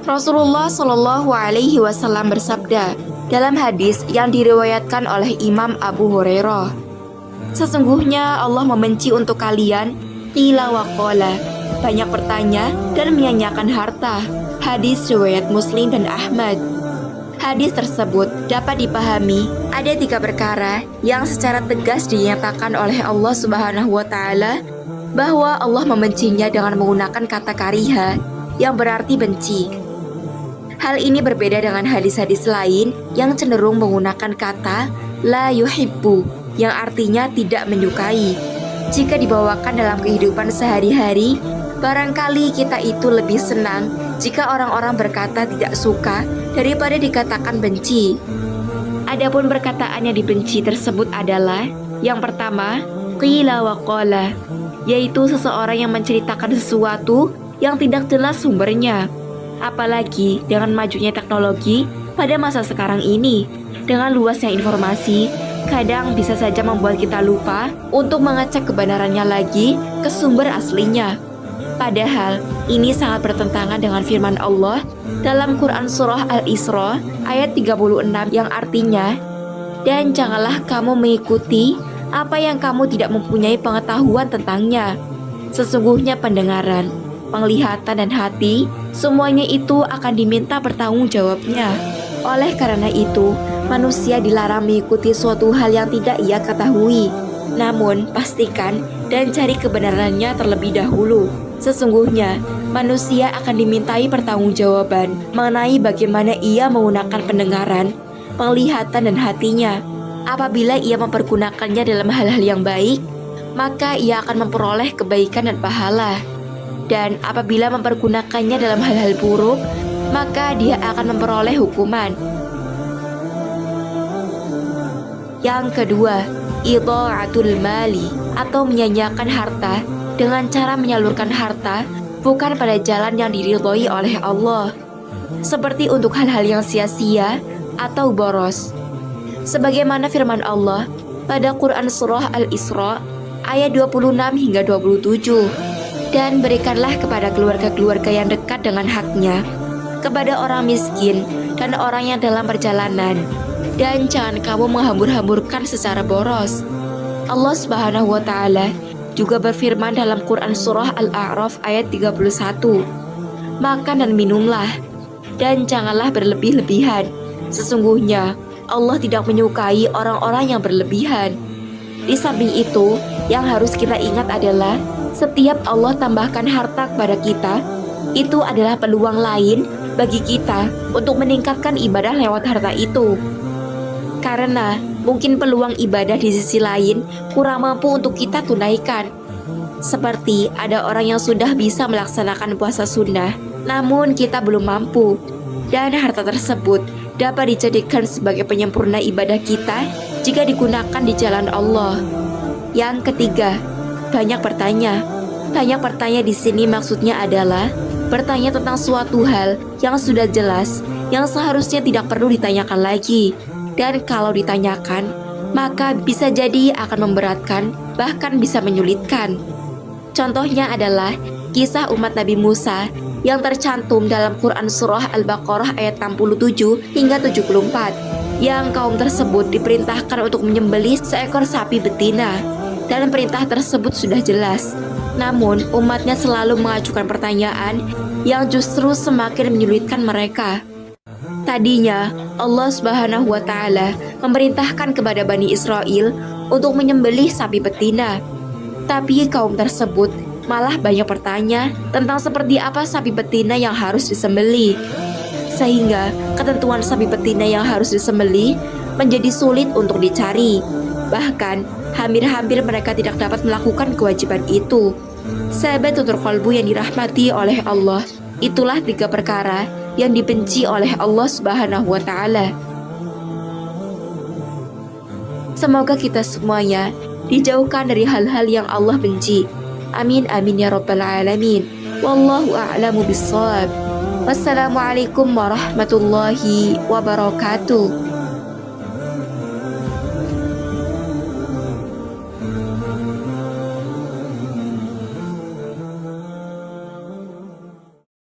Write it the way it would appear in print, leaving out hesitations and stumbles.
Rasulullah Shallallahu Alaihi Wasallam bersabda dalam hadis yang diriwayatkan oleh Imam Abu Hurairah, sesungguhnya Allah membenci untuk kalian qila wa qala, banyak bertanya dan menyanyiakan harta. Hadis riwayat Muslim dan Ahmad. Hadis tersebut dapat dipahami ada 3 perkara yang secara tegas dinyatakan oleh Allah Subhanahu wa Ta'ala bahwa Allah membencinya dengan menggunakan kata kariha yang berarti benci. Hal ini berbeda dengan hadis-hadis lain yang cenderung menggunakan kata la yuhibbu yang artinya tidak menyukai. Jika dibawakan dalam kehidupan sehari-hari, barangkali kita itu lebih senang jika orang-orang berkata tidak suka daripada dikatakan benci. Adapun perkataan yang dibenci tersebut adalah yang pertama, qila wa qala, yaitu seseorang yang menceritakan sesuatu yang tidak jelas sumbernya. Apalagi dengan majunya teknologi pada masa sekarang ini, dengan luasnya informasi, kadang bisa saja membuat kita lupa untuk mengecek kebenarannya lagi ke sumber aslinya. Padahal ini sangat bertentangan dengan firman Allah dalam Quran Surah Al-Isra ayat 36 yang artinya, dan janganlah kamu mengikuti apa yang kamu tidak mempunyai pengetahuan tentangnya. Sesungguhnya pendengaran, penglihatan dan hati, semuanya itu akan diminta bertanggungjawabnya. Oleh karena itu, manusia dilarang mengikuti suatu hal yang tidak ia ketahui. Namun, pastikan dan cari kebenarannya terlebih dahulu. Sesungguhnya, manusia akan dimintai pertanggungjawaban mengenai bagaimana ia menggunakan pendengaran, penglihatan dan hatinya. Apabila ia mempergunakannya dalam hal-hal yang baik, maka ia akan memperoleh kebaikan dan pahala. Dan apabila mempergunakannya dalam hal-hal buruk, maka dia akan memperoleh hukuman. Yang kedua, idha'atul mali atau menyanyiakan harta dengan cara menyalurkan harta bukan pada jalan yang diridhoi oleh Allah, seperti untuk hal-hal yang sia-sia atau boros. Sebagaimana firman Allah pada Quran Surah Al-Isra ayat 26 hingga 27, dan berikanlah kepada keluarga-keluarga yang dekat dengan haknya, kepada orang miskin dan orang yang dalam perjalanan, dan jangan kamu menghambur-hamburkan secara boros. Allah Subhanahu wa Ta'ala juga berfirman dalam Quran Surah Al-A'raf ayat 31, makan dan minumlah, dan janganlah berlebih-lebihan. Sesungguhnya Allah tidak menyukai orang-orang yang berlebihan. Di samping itu, yang harus kita ingat adalah setiap Allah tambahkan harta kepada kita, itu adalah peluang lain bagi kita untuk meningkatkan ibadah lewat harta itu. Karena mungkin peluang ibadah di sisi lain kurang mampu untuk kita tunaikan. Seperti ada orang yang sudah bisa melaksanakan puasa sunnah, namun kita belum mampu. Dan harta tersebut dapat dijadikan sebagai penyempurna ibadah kita jika digunakan di jalan Allah. Yang ketiga, banyak bertanya. Banyak bertanya di sini maksudnya adalah bertanya tentang suatu hal yang sudah jelas, yang seharusnya tidak perlu ditanyakan lagi. Dan kalau ditanyakan, maka bisa jadi akan memberatkan, bahkan bisa menyulitkan. Contohnya adalah kisah umat Nabi Musa yang tercantum dalam Quran Surah Al-Baqarah ayat 67 hingga 74, yang kaum tersebut diperintahkan untuk menyembelih seekor sapi betina, dan perintah tersebut sudah jelas. Namun umatnya selalu mengajukan pertanyaan yang justru semakin menyulitkan mereka. Tadinya Allah Subhanahu wa Ta'ala memerintahkan kepada Bani Israel untuk menyembelih sapi betina, tapi kaum tersebut malah banyak bertanya tentang seperti apa sapi betina yang harus disembelih, sehingga ketentuan sapi betina yang harus disembelih menjadi sulit untuk dicari. Bahkan hampir-hampir mereka tidak dapat melakukan kewajiban itu. Sahabat tutur qalbu yang dirahmati oleh Allah, itulah 3 perkara yang dibenci oleh Allah Subhanahu wa Ta'ala. Semoga kita semuanya dijauhkan dari hal-hal yang Allah benci. Amin amin ya rabbal alamin. Wallahu a'lamu bissawab. Wassalamualaikum warahmatullahi wabarakatuh.